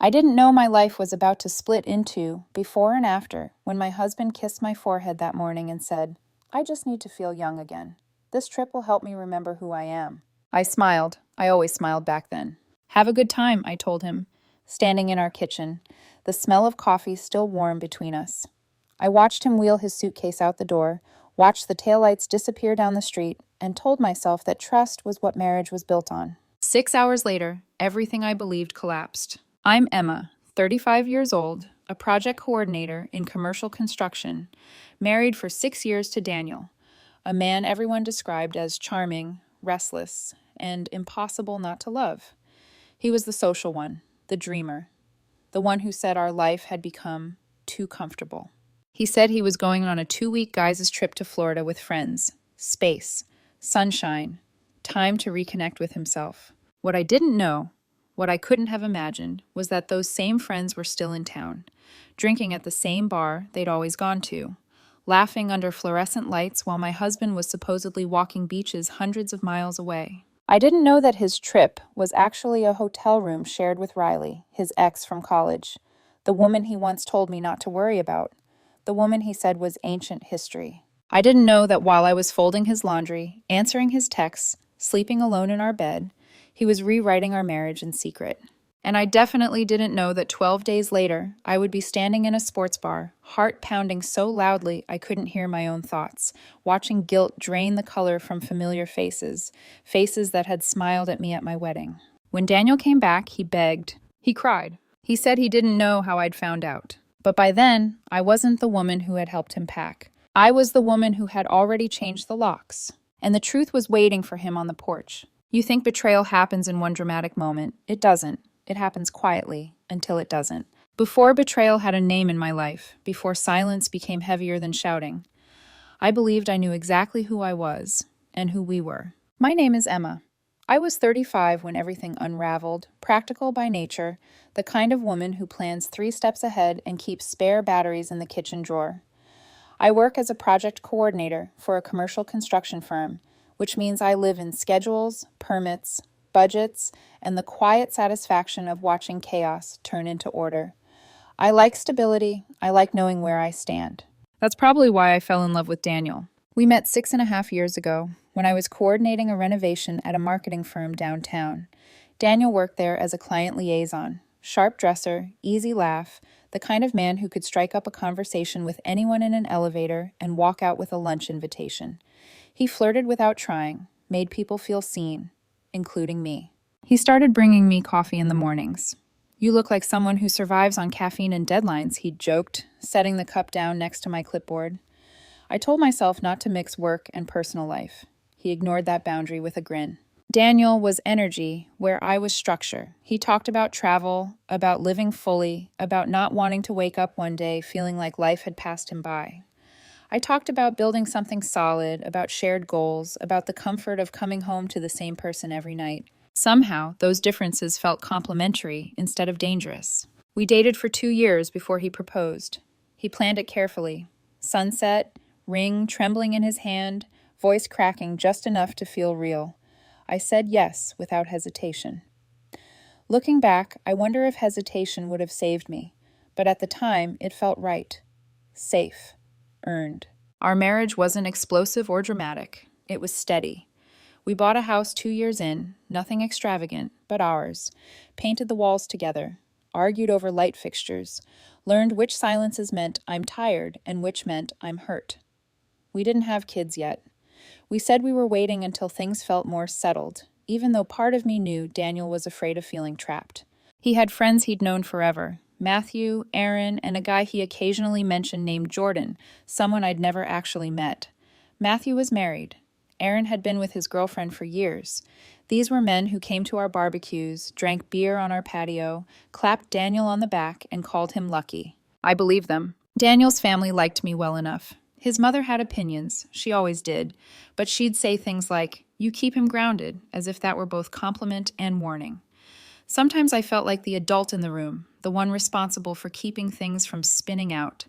I didn't know my life was about to split in two, before and after, when my husband kissed my forehead that morning and said, "I just need to feel young again. This trip will help me remember who I am." I smiled. I always smiled back then. "Have a good time," I told him, standing in our kitchen, the smell of coffee still warm between us. I watched him wheel his suitcase out the door, watched the taillights disappear down the street, and told myself that trust was what marriage was built on. 6 hours later, everything I believed collapsed. I'm Emma, 35 years old, a project coordinator in commercial construction, married for 6 years to Daniel, a man everyone described as charming, restless, and impossible not to love. He was the social one, the dreamer, the one who said our life had become too comfortable. He said he was going on a 2-week guys' trip to Florida with friends. Space, sunshine, time to reconnect with himself. What I didn't know, what I couldn't have imagined, was that those same friends were still in town, drinking at the same bar they'd always gone to, laughing under fluorescent lights while my husband was supposedly walking beaches hundreds of miles away. I didn't know that his trip was actually a hotel room shared with Riley, his ex from college, the woman he once told me not to worry about, the woman he said was ancient history. I didn't know that while I was folding his laundry, answering his texts, sleeping alone in our bed, he was rewriting our marriage in secret. And I definitely didn't know that 12 days later, I would be standing in a sports bar, heart pounding so loudly I couldn't hear my own thoughts, watching guilt drain the color from familiar faces, faces that had smiled at me at my wedding. When Daniel came back, he begged. He cried. He said he didn't know how I'd found out. But by then, I wasn't the woman who had helped him pack. I was the woman who had already changed the locks. And the truth was waiting for him on the porch. You think betrayal happens in one dramatic moment. It doesn't. It happens quietly, until it doesn't. Before betrayal had a name in my life, before silence became heavier than shouting, I believed I knew exactly who I was, and who we were. My name is Emma. I was 35 when everything unraveled, practical by nature, the kind of woman who plans 3 steps ahead and keeps spare batteries in the kitchen drawer. I work as a project coordinator for a commercial construction firm, which means I live in schedules, permits, budgets, and the quiet satisfaction of watching chaos turn into order. I like stability. I like knowing where I stand. That's probably why I fell in love with Daniel. We met 6.5 years ago when I was coordinating a renovation at a marketing firm downtown. Daniel worked there as a client liaison. Sharp dresser, easy laugh, the kind of man who could strike up a conversation with anyone in an elevator and walk out with a lunch invitation. He flirted without trying, made people feel seen, including me. He started bringing me coffee in the mornings. "You look like someone who survives on caffeine and deadlines," he joked, setting the cup down next to my clipboard. I told myself not to mix work and personal life. He ignored that boundary with a grin. Daniel was energy where I was structure. He talked about travel, about living fully, about not wanting to wake up one day feeling like life had passed him by. I talked about building something solid, about shared goals, about the comfort of coming home to the same person every night. Somehow, those differences felt complementary instead of dangerous. We dated for 2 years before he proposed. He planned it carefully. Sunset, ring trembling in his hand, voice cracking just enough to feel real. I said yes without hesitation. Looking back, I wonder if hesitation would have saved me, but at the time, it felt right. Safe. Earned. Our marriage wasn't explosive or dramatic. It was steady. We bought a house 2 years in, nothing extravagant, but ours, painted the walls together, argued over light fixtures, learned which silences meant I'm tired and which meant I'm hurt. We didn't have kids yet. We said we were waiting until things felt more settled, even though part of me knew Daniel was afraid of feeling trapped. He had friends he'd known forever, Matthew, Aaron, and a guy he occasionally mentioned named Jordan, someone I'd never actually met. Matthew was married. Aaron had been with his girlfriend for years. These were men who came to our barbecues, drank beer on our patio, clapped Daniel on the back, and called him lucky. I believed them. Daniel's family liked me well enough. His mother had opinions, she always did, but she'd say things like, "You keep him grounded," as if that were both compliment and warning. Sometimes I felt like the adult in the room, the one responsible for keeping things from spinning out.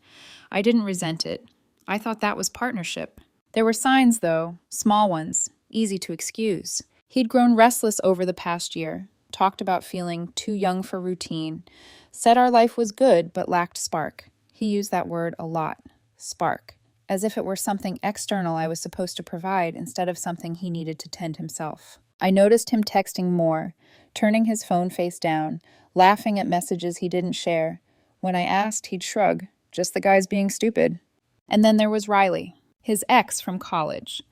I didn't resent it. I thought that was partnership. There were signs, though, small ones, easy to excuse. He'd grown restless over the past year, talked about feeling too young for routine, Said our life was good but lacked spark. He used that word a lot. Spark. As if it were something external I was supposed to provide instead of something he needed to tend himself. I noticed him texting more, turning his phone face down, laughing at messages he didn't share. When I asked, he'd shrug. Just the guy's being stupid. And then there was Riley, his ex from college.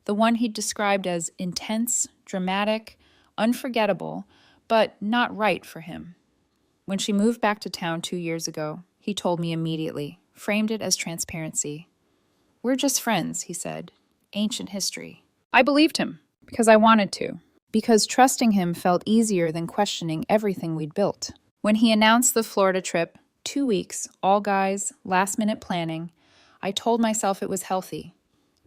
The one he'd described as intense, dramatic, unforgettable, but not right for him. When she moved back to town 2 years ago, he told me immediately, framed it as transparency. "We're just friends," he said. "Ancient history." I believed him, because I wanted to. Because trusting him felt easier than questioning everything we'd built. When he announced the Florida trip, 2 weeks, all guys, last-minute planning, I told myself it was healthy.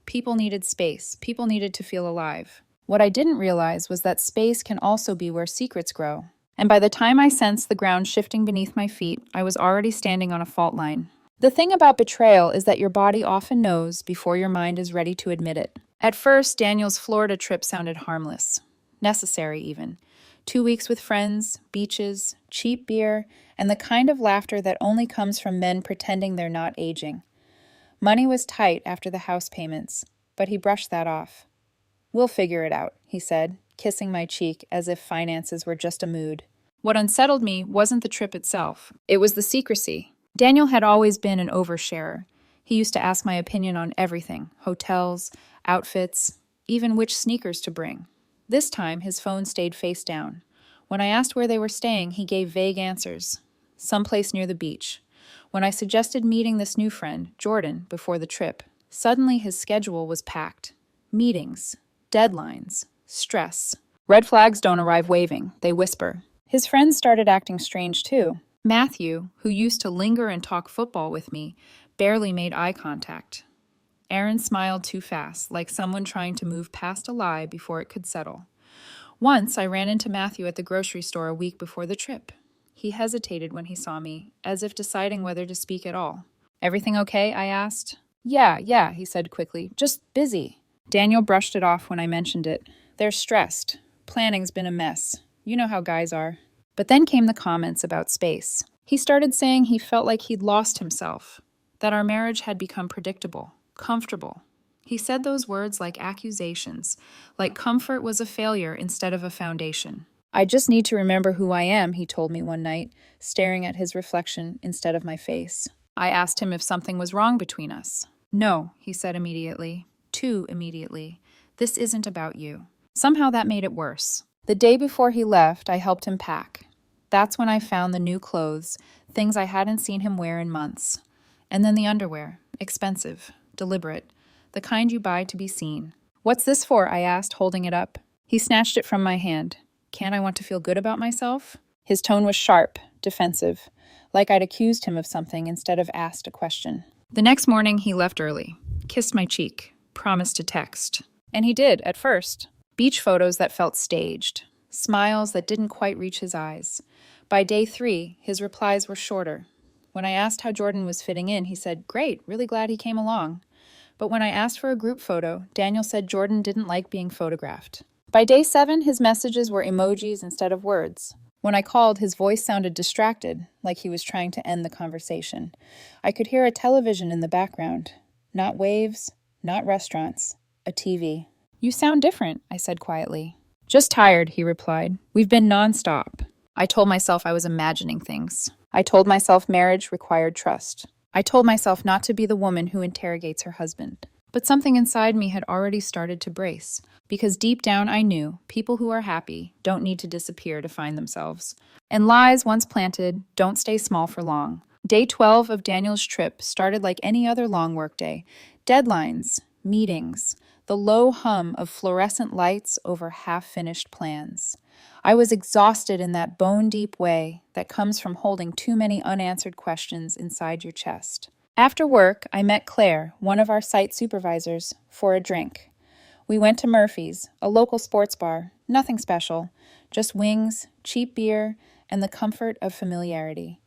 People needed space. People needed to feel alive. What I didn't realize was that space can also be where secrets grow. And by the time I sensed the ground shifting beneath my feet, I was already standing on a fault line. The thing about betrayal is that your body often knows before your mind is ready to admit it. At first, Daniel's Florida trip sounded harmless. Necessary, even. 2 weeks with friends, beaches, cheap beer, and the kind of laughter that only comes from men pretending they're not aging. Money was tight after the house payments, but he brushed that off. "We'll figure it out," he said, kissing my cheek as if finances were just a mood. What unsettled me wasn't the trip itself. It was the secrecy. Daniel had always been an oversharer. He used to ask my opinion on everything, hotels, outfits, even which sneakers to bring. This time, his phone stayed face down. When I asked where they were staying, he gave vague answers. Someplace near the beach. When I suggested meeting this new friend, Jordan, before the trip, suddenly his schedule was packed. Meetings, deadlines, stress. Red flags don't arrive waving, they whisper. His friends started acting strange too. Matthew, who used to linger and talk football with me, barely made eye contact. Aaron smiled too fast, like someone trying to move past a lie before it could settle. Once, I ran into Matthew at the grocery store a week before the trip. He hesitated when he saw me, as if deciding whether to speak at all. "Everything okay?" I asked. Yeah, he said quickly. "Just busy." Daniel brushed it off when I mentioned it. "They're stressed. Planning's been a mess. You know how guys are." But then came the comments about space. He started saying he felt like he'd lost himself, that our marriage had become predictable, comfortable. He said those words like accusations, like comfort was a failure instead of a foundation. "I just need to remember who I am," he told me one night, staring at his reflection instead of my face. I asked him if something was wrong between us. "No," he said immediately. Too immediately. "This isn't about you." Somehow that made it worse. The day before he left, I helped him pack. That's when I found the new clothes, things I hadn't seen him wear in months. And then the underwear, expensive, deliberate, the kind you buy to be seen. "What's this for?" I asked, holding it up. He snatched it from my hand. "Can't I want to feel good about myself?" His tone was sharp, defensive, like I'd accused him of something instead of asked a question. The next morning, he left early, kissed my cheek, promised to text. And he did, at first. Beach photos that felt staged, smiles that didn't quite reach his eyes. By day 3, his replies were shorter. When I asked how Jordan was fitting in, he said, "Great, really glad he came along." But when I asked for a group photo, Daniel said Jordan didn't like being photographed. By day 7, his messages were emojis instead of words. When I called, his voice sounded distracted, like he was trying to end the conversation. I could hear a television in the background. Not waves, not restaurants, a TV. "You sound different," I said quietly. "Just tired," he replied. "We've been nonstop." I told myself I was imagining things. I told myself marriage required trust. I told myself not to be the woman who interrogates her husband. But something inside me had already started to brace, because deep down I knew people who are happy don't need to disappear to find themselves. And lies once planted don't stay small for long. Day 12 of Daniel's trip started like any other long workday. Deadlines, meetings, the low hum of fluorescent lights over half-finished plans. I was exhausted in that bone-deep way that comes from holding too many unanswered questions inside your chest. After work, I met Claire, one of our site supervisors, for a drink. We went to Murphy's, a local sports bar, nothing special, just wings, cheap beer, and the comfort of familiarity.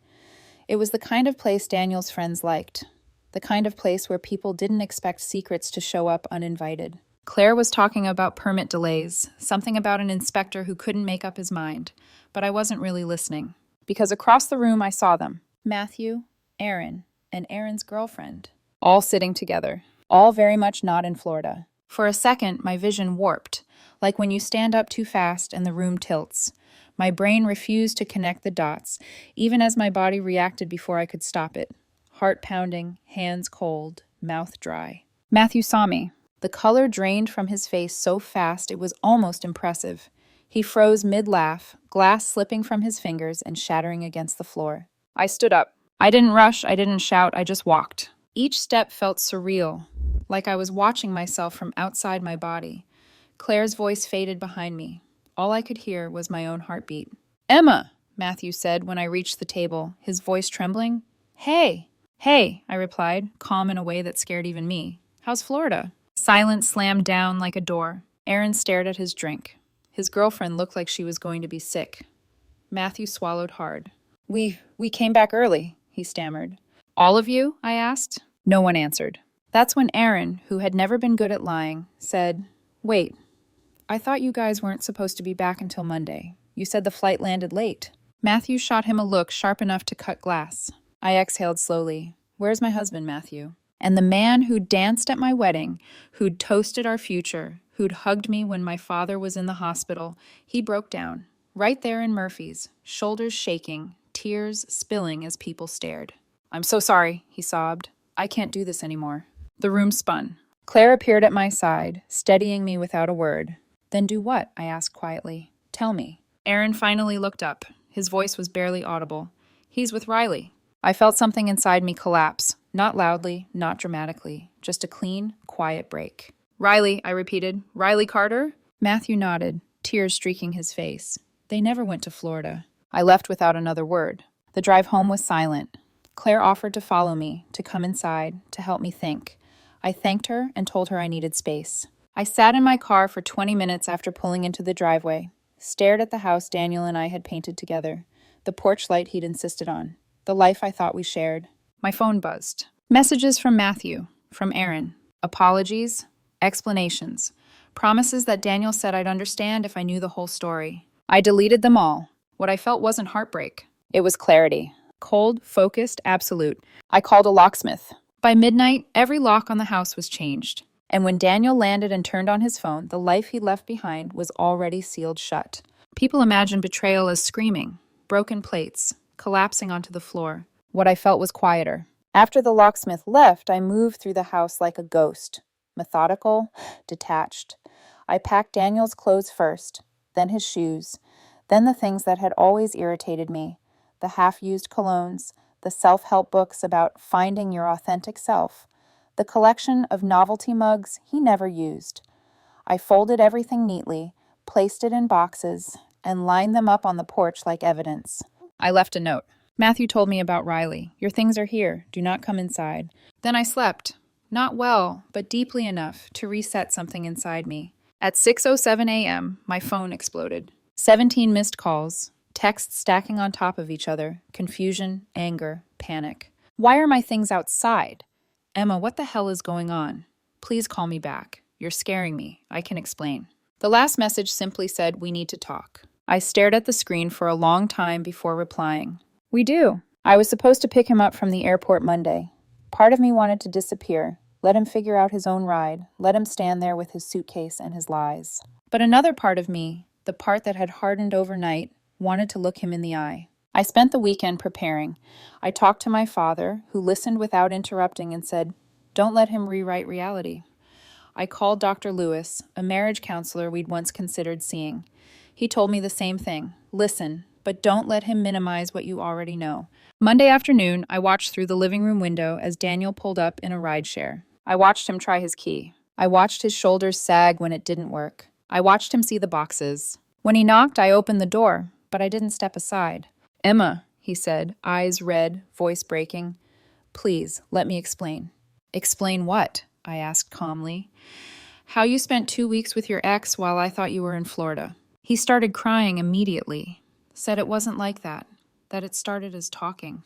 It was the kind of place Daniel's friends liked, the kind of place where people didn't expect secrets to show up uninvited. Claire was talking about permit delays, something about an inspector who couldn't make up his mind, but I wasn't really listening. because across the room I saw them. Matthew, Aaron, and Aaron's girlfriend. All sitting together. All very much not in Florida. For a second, my vision warped, like when you stand up too fast and the room tilts. My brain refused to connect the dots, even as my body reacted before I could stop it. Heart pounding, hands cold, mouth dry. Matthew saw me. The color drained from his face so fast it was almost impressive. He froze mid-laugh, glass slipping from his fingers and shattering against the floor. I stood up. I didn't rush, I didn't shout, I just walked. Each step felt surreal, like I was watching myself from outside my body. Claire's voice faded behind me. All I could hear was my own heartbeat. "Emma," Matthew said when I reached the table, his voice trembling. "Hey." "Hey," I replied, calm in a way that scared even me. "How's Florida?" Silence slammed down like a door. Aaron stared at his drink. His girlfriend looked like she was going to be sick. Matthew swallowed hard. We came back early," he stammered. "All of you?" I asked. No one answered. That's when Aaron, who had never been good at lying, said, "Wait, I thought you guys weren't supposed to be back until Monday. You said the flight landed late." Matthew shot him a look sharp enough to cut glass. I exhaled slowly. "Where's my husband, Matthew?" And the man who'd danced at my wedding, who'd toasted our future, who'd hugged me when my father was in the hospital, he broke down, right there in Murphy's, shoulders shaking, tears spilling as people stared. "I'm so sorry," he sobbed. "I can't do this anymore." The room spun. Claire appeared at my side, steadying me without a word. "Then do what?" I asked quietly. "Tell me." Aaron finally looked up. His voice was barely audible. "He's with Riley." I felt something inside me collapse. Not loudly, not dramatically. Just a clean, quiet break. "Riley," I repeated. "Riley Carter?" Matthew nodded, tears streaking his face. "They never went to Florida." I left without another word. The drive home was silent. Claire offered to follow me, to come inside, to help me think. I thanked her and told her I needed space. I sat in my car for 20 minutes after pulling into the driveway, stared at the house Daniel and I had painted together, the porch light he'd insisted on, the life I thought we shared. My phone buzzed. Messages from Matthew, from Aaron. Apologies, explanations, promises that Daniel said I'd understand if I knew the whole story. I deleted them all. What I felt wasn't heartbreak. It was clarity. Cold, focused, absolute. I called a locksmith. By midnight, every lock on the house was changed. And when Daniel landed and turned on his phone, the life he left behind was already sealed shut. People imagine betrayal as screaming, broken plates, collapsing onto the floor. What I felt was quieter. After the locksmith left, I moved through the house like a ghost. Methodical, detached. I packed Daniel's clothes first, then his shoes, then the things that had always irritated me, the half-used colognes, the self-help books about finding your authentic self, the collection of novelty mugs he never used. I folded everything neatly, placed it in boxes, and lined them up on the porch like evidence. I left a note. "Matthew told me about Riley. Your things are here. Do not come inside." Then I slept. Not well, but deeply enough to reset something inside me. At 6:07 a.m., my phone exploded. 17 missed calls, texts stacking on top of each other, confusion, anger, panic. Why are my things outside? "Emma, what the hell is going on? Please call me back. You're scaring me. I can explain." The last message simply said, "We need to talk." I stared at the screen for a long time before replying. "We do." I was supposed to pick him up from the airport Monday. Part of me wanted to disappear, let him figure out his own ride, let him stand there with his suitcase and his lies. But another part of me, the part that had hardened overnight, wanted to look him in the eye. I spent the weekend preparing. I talked to my father, who listened without interrupting and said, "Don't let him rewrite reality." I called Dr. Lewis, a marriage counselor we'd once considered seeing. He told me the same thing. Listen, but don't let him minimize what you already know. Monday afternoon, I watched through the living room window as Daniel pulled up in a rideshare. I watched him try his key. I watched his shoulders sag when it didn't work. I watched him see the boxes. When he knocked, I opened the door, but I didn't step aside. "Emma," he said, eyes red, voice breaking. "Please, let me explain." "Explain what?" I asked calmly. "How you spent 2 weeks with your ex while I thought you were in Florida." He started crying immediately. Said it wasn't like that it started as talking.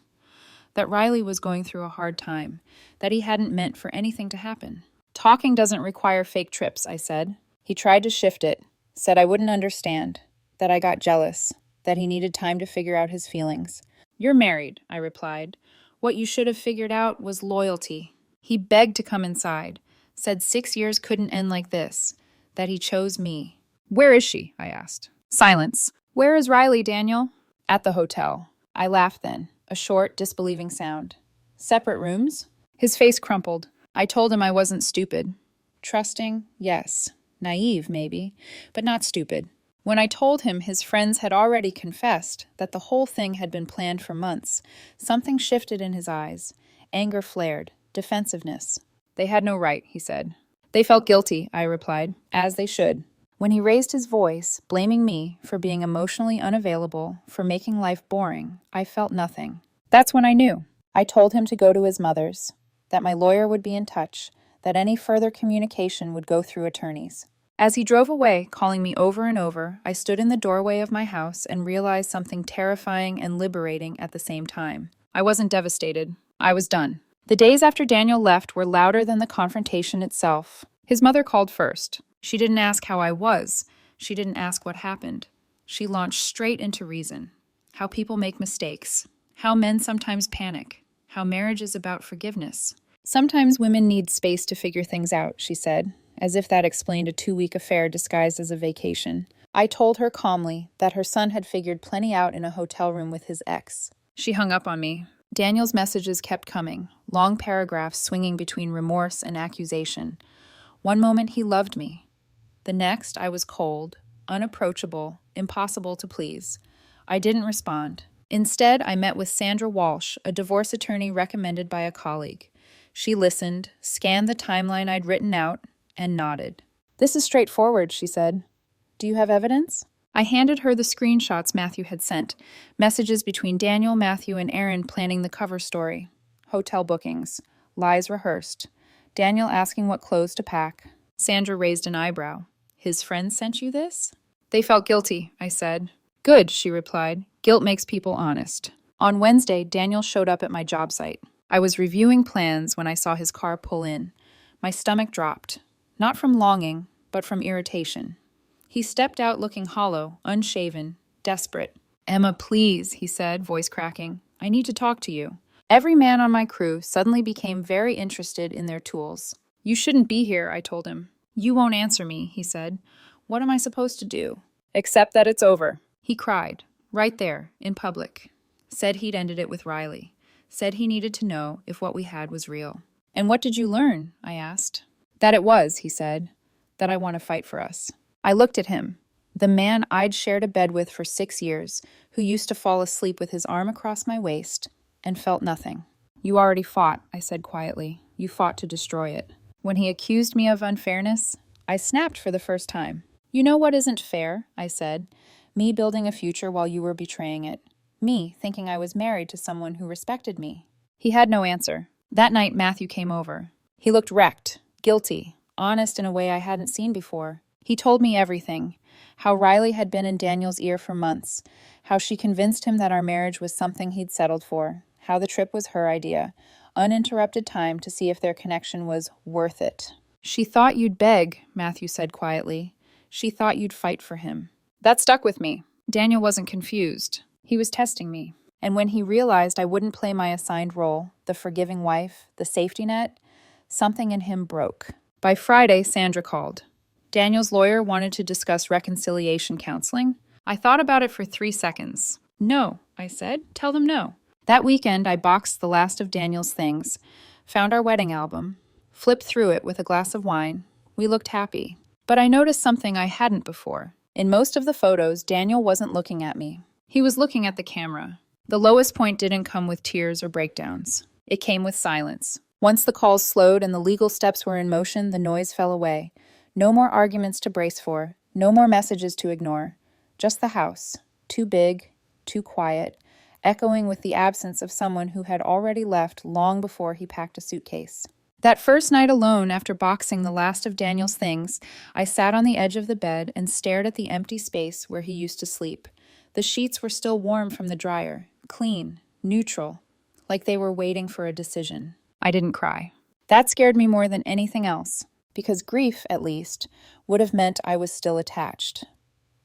That Riley was going through a hard time, that he hadn't meant for anything to happen. "Talking doesn't require fake trips," I said. He tried to shift it, said I wouldn't understand, that I got jealous, that he needed time to figure out his feelings. "You're married," I replied. "What you should have figured out was loyalty." He begged to come inside, said 6 years couldn't end like this, that he chose me. "Where is she?" I asked. Silence. "Where is Riley, Daniel?" "At the hotel." I laughed then, a short, disbelieving sound. "Separate rooms?" His face crumpled. I told him I wasn't stupid. Trusting, yes. Naive, maybe, but not stupid. When I told him his friends had already confessed that the whole thing had been planned for months, something shifted in his eyes. Anger flared, defensiveness. "They had no right," he said. "They felt guilty," I replied, "as they should." When he raised his voice, blaming me for being emotionally unavailable, for making life boring, I felt nothing. That's when I knew. I told him to go to his mother's, that my lawyer would be in touch, that any further communication would go through attorneys. As he drove away, calling me over and over, I stood in the doorway of my house and realized something terrifying and liberating at the same time. I wasn't devastated. I was done. The days after Daniel left were louder than the confrontation itself. His mother called first. She didn't ask how I was. She didn't ask what happened. She launched straight into reason. How people make mistakes. How men sometimes panic. How marriage is about forgiveness. "Sometimes women need space to figure things out," she said, as if that explained a 2-week affair disguised as a vacation. I told her calmly that her son had figured plenty out in a hotel room with his ex. She hung up on me. Daniel's messages kept coming, long paragraphs swinging between remorse and accusation. One moment he loved me. The next I was cold, unapproachable, impossible to please. I didn't respond. Instead, I met with Sandra Walsh, a divorce attorney recommended by a colleague. She listened, scanned the timeline I'd written out, and nodded. "This is straightforward," she said. "Do you have evidence?" I handed her the screenshots Matthew had sent, messages between Daniel, Matthew, and Aaron planning the cover story. Hotel bookings, lies rehearsed, Daniel asking what clothes to pack. Sandra raised an eyebrow. "His friends sent you this?" "They felt guilty," I said. "Good," she replied. "Guilt makes people honest." On Wednesday, Daniel showed up at my job site. I was reviewing plans when I saw his car pull in. My stomach dropped, not from longing, but from irritation. He stepped out looking hollow, unshaven, desperate. "Emma, please," he said, voice cracking. "I need to talk to you." Every man on my crew suddenly became very interested in their tools. "You shouldn't be here," I told him. "You won't answer me," he said. "What am I supposed to do?" "Accept that it's over." He cried, right there, in public. Said he'd ended it with Riley. Said he needed to know if what we had was real. "And what did you learn?" I asked. "That it was," he said. "That I want to fight for us." I looked at him, the man I'd shared a bed with for 6 years, who used to fall asleep with his arm across my waist, and felt nothing. "You already fought," I said quietly. "You fought to destroy it." When he accused me of unfairness, I snapped for the first time. "You know what isn't fair?" I said. "Me building a future while you were betraying it. Me thinking I was married to someone who respected me." He had no answer. That night, Matthew came over. He looked wrecked, guilty, honest in a way I hadn't seen before. He told me everything. How Riley had been in Daniel's ear for months. How she convinced him that our marriage was something he'd settled for. How the trip was her idea. Uninterrupted time to see if their connection was worth it. "She thought you'd beg," Matthew said quietly. "She thought you'd fight for him." That stuck with me. Daniel wasn't confused. He was testing me. And when he realized I wouldn't play my assigned role, the forgiving wife, the safety net, something in him broke. By Friday, Sandra called. Daniel's lawyer wanted to discuss reconciliation counseling. I thought about it for 3 seconds. "No," I said. "Tell them no." That weekend, I boxed the last of Daniel's things, found our wedding album, flipped through it with a glass of wine. We looked happy. But I noticed something I hadn't before. In most of the photos, Daniel wasn't looking at me. He was looking at the camera. The lowest point didn't come with tears or breakdowns. It came with silence. Once the calls slowed and the legal steps were in motion, the noise fell away. No more arguments to brace for. No more messages to ignore. Just the house. Too big, too quiet, echoing with the absence of someone who had already left long before he packed a suitcase. That first night alone, after boxing the last of Daniel's things, I sat on the edge of the bed and stared at the empty space where he used to sleep. The sheets were still warm from the dryer, clean, neutral, like they were waiting for a decision. I didn't cry. That scared me more than anything else, because grief, at least, would have meant I was still attached.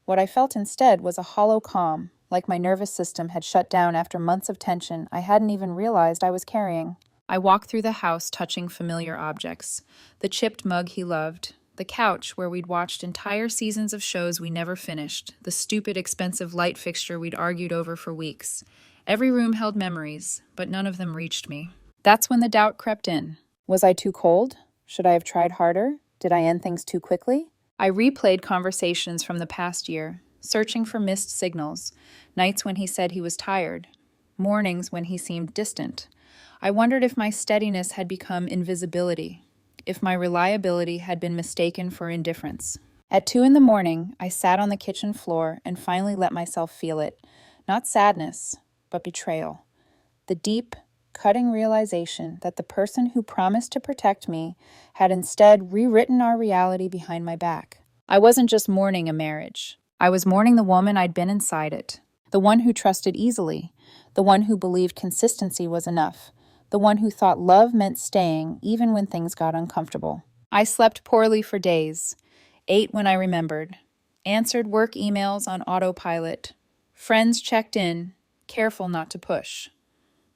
What I felt instead was a hollow calm, like my nervous system had shut down after months of tension I hadn't even realized I was carrying. I walked through the house touching familiar objects: the chipped mug he loved, the couch where we'd watched entire seasons of shows we never finished, the stupid, expensive light fixture we'd argued over for weeks. Every room held memories, but none of them reached me. That's when the doubt crept in. Was I too cold? Should I have tried harder? Did I end things too quickly? I replayed conversations from the past year, searching for missed signals, nights when he said he was tired, mornings when he seemed distant. I wondered if my steadiness had become invisibility, if my reliability had been mistaken for indifference. At 2 in the morning, I sat on the kitchen floor and finally let myself feel it. Not sadness, but betrayal. The deep, cutting realization that the person who promised to protect me had instead rewritten our reality behind my back. I wasn't just mourning a marriage. I was mourning the woman I'd been inside it. The one who trusted easily. The one who believed consistency was enough. The one who thought love meant staying even when things got uncomfortable. I slept poorly for days. Ate when I remembered. Answered work emails on autopilot. Friends checked in, careful not to push.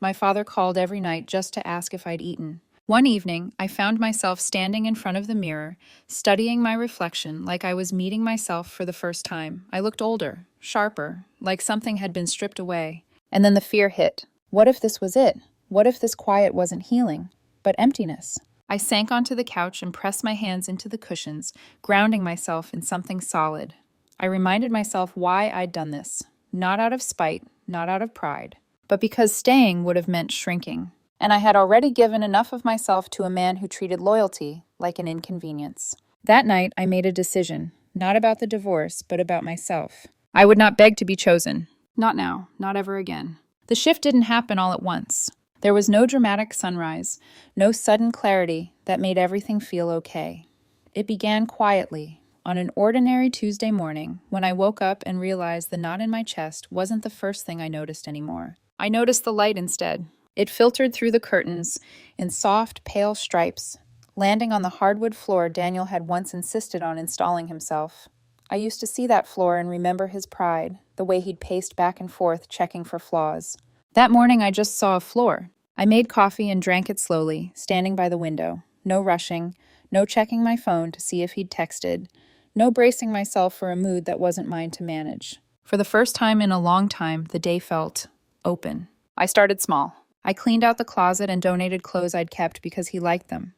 My father called every night just to ask if I'd eaten. One evening, I found myself standing in front of the mirror, studying my reflection like I was meeting myself for the first time. I looked older, sharper, like something had been stripped away. And then the fear hit. What if this was it? What if this quiet wasn't healing, but emptiness? I sank onto the couch and pressed my hands into the cushions, grounding myself in something solid. I reminded myself why I'd done this. Not out of spite, not out of pride, but because staying would have meant shrinking. And I had already given enough of myself to a man who treated loyalty like an inconvenience. That night, I made a decision, not about the divorce, but about myself. I would not beg to be chosen. Not now, not ever again. The shift didn't happen all at once. There was no dramatic sunrise, no sudden clarity that made everything feel okay. It began quietly, on an ordinary Tuesday morning, when I woke up and realized the knot in my chest wasn't the first thing I noticed anymore. I noticed the light instead. It filtered through the curtains in soft, pale stripes, landing on the hardwood floor Daniel had once insisted on installing himself. I used to see that floor and remember his pride, the way he'd paced back and forth, checking for flaws. That morning, I just saw a floor. I made coffee and drank it slowly, standing by the window. No rushing, no checking my phone to see if he'd texted, no bracing myself for a mood that wasn't mine to manage. For the first time in a long time, the day felt open. I started small. I cleaned out the closet and donated clothes I'd kept because he liked them.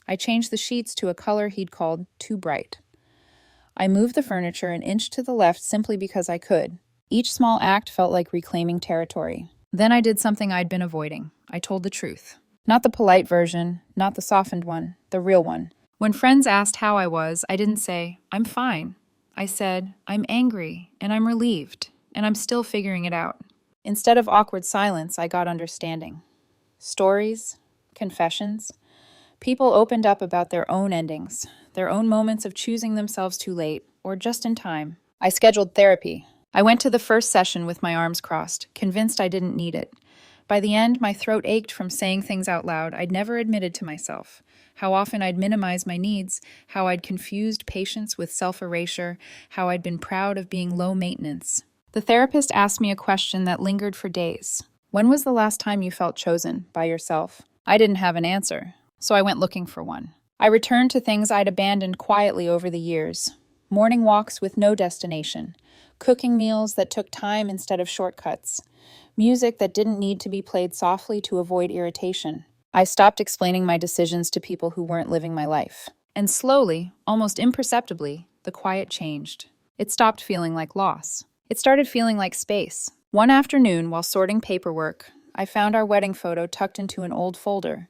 I changed the sheets to a color he'd called too bright. I moved the furniture an inch to the left simply because I could. Each small act felt like reclaiming territory. Then I did something I'd been avoiding. I told the truth. Not the polite version, not the softened one, the real one. When friends asked how I was, I didn't say, "I'm fine." I said, "I'm angry, and I'm relieved, and I'm still figuring it out." Instead of awkward silence, I got understanding. Stories, confessions. People opened up about their own endings, their own moments of choosing themselves too late, or just in time. I scheduled therapy. I went to the first session with my arms crossed, convinced I didn't need it. By the end, my throat ached from saying things out loud I'd never admitted to myself. How often I'd minimized my needs, how I'd confused patience with self-erasure, how I'd been proud of being low maintenance. The therapist asked me a question that lingered for days. When was the last time you felt chosen by yourself? I didn't have an answer, so I went looking for one. I returned to things I'd abandoned quietly over the years. Morning walks with no destination. Cooking meals that took time instead of shortcuts. Music that didn't need to be played softly to avoid irritation. I stopped explaining my decisions to people who weren't living my life. And slowly, almost imperceptibly, the quiet changed. It stopped feeling like loss. It started feeling like space. One afternoon, while sorting paperwork, I found our wedding photo tucked into an old folder.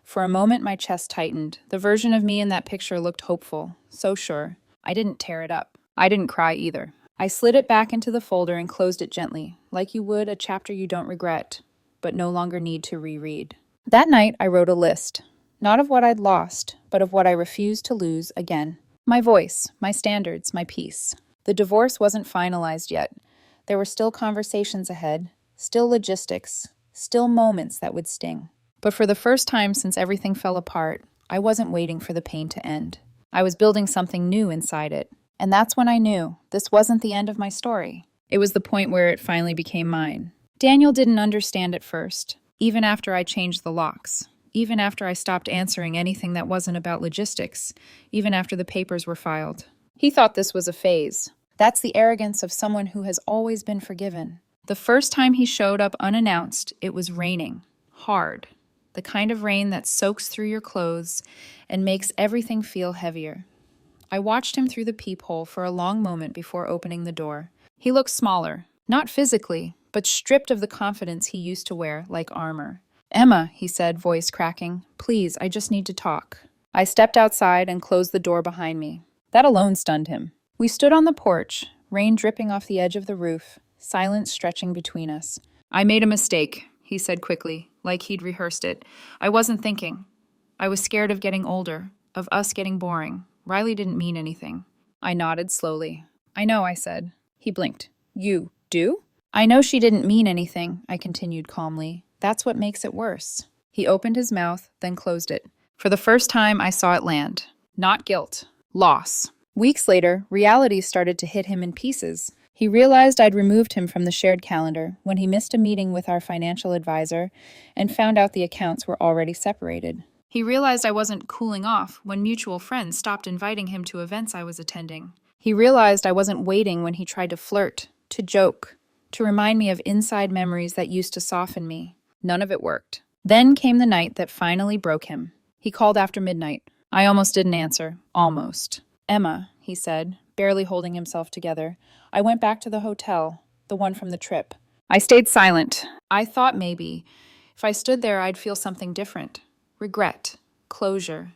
For a moment, my chest tightened. The version of me in that picture looked hopeful, so sure. I didn't tear it up. I didn't cry either. I slid it back into the folder and closed it gently, like you would a chapter you don't regret, but no longer need to reread. That night, I wrote a list. Not of what I'd lost, but of what I refused to lose again. My voice, my standards, my peace. The divorce wasn't finalized yet. There were still conversations ahead, still logistics, still moments that would sting. But for the first time since everything fell apart, I wasn't waiting for the pain to end. I was building something new inside it. And that's when I knew this wasn't the end of my story. It was the point where it finally became mine. Daniel didn't understand at first, even after I changed the locks, even after I stopped answering anything that wasn't about logistics, even after the papers were filed. He thought this was a phase. That's the arrogance of someone who has always been forgiven. The first time he showed up unannounced, it was raining. Hard. The kind of rain that soaks through your clothes and makes everything feel heavier. I watched him through the peephole for a long moment before opening the door. He looked smaller, not physically, but stripped of the confidence he used to wear like armor. "Emma," he said, voice cracking, "please, I just need to talk." I stepped outside and closed the door behind me. That alone stunned him. We stood on the porch, rain dripping off the edge of the roof, silence stretching between us. "I made a mistake," he said quickly, like he'd rehearsed it. "I wasn't thinking. I was scared of getting older, of us getting boring. Riley didn't mean anything." I nodded slowly. "I know," I said. He blinked. "You do?" "I know she didn't mean anything," I continued calmly. "That's what makes it worse." He opened his mouth, then closed it. For the first time, I saw it land. Not guilt. Loss. Weeks later, reality started to hit him in pieces. He realized I'd removed him from the shared calendar when he missed a meeting with our financial advisor and found out the accounts were already separated. He realized I wasn't cooling off when mutual friends stopped inviting him to events I was attending. He realized I wasn't waiting when he tried to flirt, to joke, to remind me of inside memories that used to soften me. None of it worked. Then came the night that finally broke him. He called after midnight. I almost didn't answer. Almost. "Emma," he said, barely holding himself together. "I went back to the hotel, the one from the trip." I stayed silent. I thought maybe, if I stood there, I'd feel something different. Regret. Closure.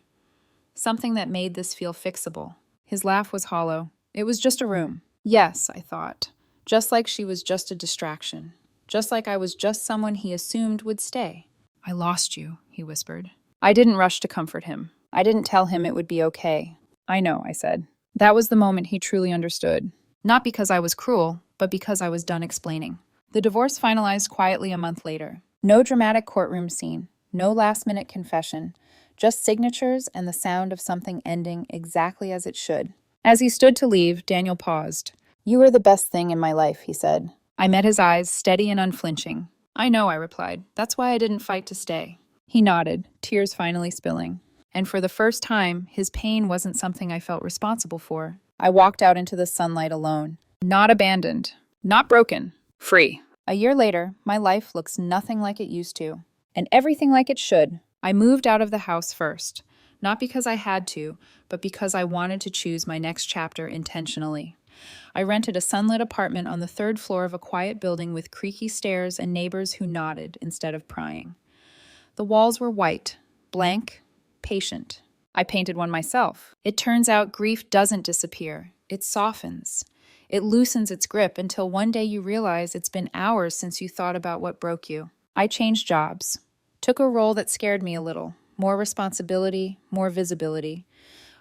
Something that made this feel fixable. His laugh was hollow. "It was just a room." Yes, I thought. Just like she was just a distraction. Just like I was just someone he assumed would stay. "I lost you," he whispered. I didn't rush to comfort him. I didn't tell him it would be okay. "I know," I said. That was the moment he truly understood. Not because I was cruel, but because I was done explaining. The divorce finalized quietly a month later. No dramatic courtroom scene. No last-minute confession. Just signatures and the sound of something ending exactly as it should. As he stood to leave, Daniel paused. "You were the best thing in my life," he said. I met his eyes, steady and unflinching. "I know," I replied. "That's why I didn't fight to stay." He nodded, tears finally spilling. And for the first time, his pain wasn't something I felt responsible for. I walked out into the sunlight alone. Not abandoned. Not broken. Free. A year later, my life looks nothing like it used to. And everything like it should. I moved out of the house first. Not because I had to, but because I wanted to choose my next chapter intentionally. I rented a sunlit apartment on the third floor of a quiet building with creaky stairs and neighbors who nodded instead of prying. The walls were white, blank, patient. I painted one myself. It turns out grief doesn't disappear. It softens. It loosens its grip until one day you realize it's been hours since you thought about what broke you. I changed jobs. Took a role that scared me a little. More responsibility, more visibility.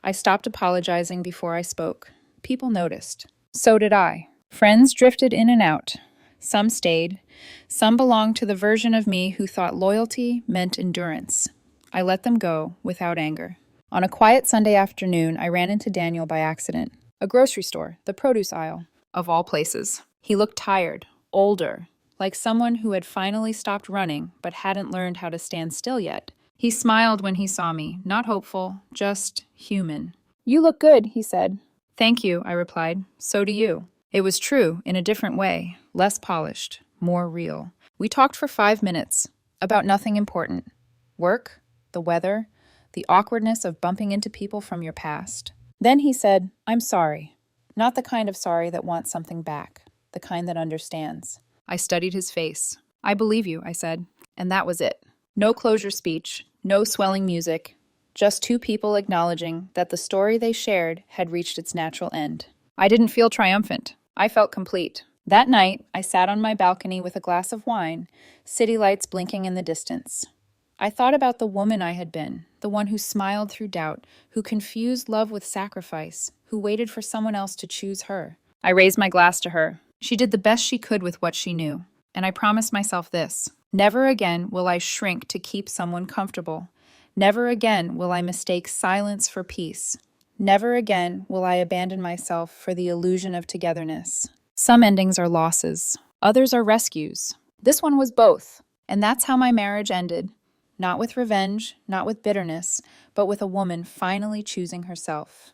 I stopped apologizing before I spoke. People noticed. So did I. Friends drifted in and out. Some stayed. Some belonged to the version of me who thought loyalty meant endurance. I let them go without anger. On a quiet Sunday afternoon, I ran into Daniel by accident. A grocery store, the produce aisle, of all places. He looked tired, older, like someone who had finally stopped running but hadn't learned how to stand still yet. He smiled when he saw me, not hopeful, just human. "You look good," he said. "Thank you," I replied. "So do you." It was true, in a different way, less polished, more real. We talked for 5 minutes, about nothing important. Work, the weather, the awkwardness of bumping into people from your past. Then he said, "I'm sorry." Not the kind of sorry that wants something back, the kind that understands. I studied his face. "I believe you," I said. And that was it. No closure speech, no swelling music, just two people acknowledging that the story they shared had reached its natural end. I didn't feel triumphant. I felt complete. That night, I sat on my balcony with a glass of wine, city lights blinking in the distance. I thought about the woman I had been, the one who smiled through doubt, who confused love with sacrifice, who waited for someone else to choose her. I raised my glass to her. She did the best she could with what she knew. And I promised myself this: never again will I shrink to keep someone comfortable. Never again will I mistake silence for peace. Never again will I abandon myself for the illusion of togetherness. Some endings are losses, others are rescues. This one was both, and that's how my marriage ended. Not with revenge, not with bitterness, but with a woman finally choosing herself.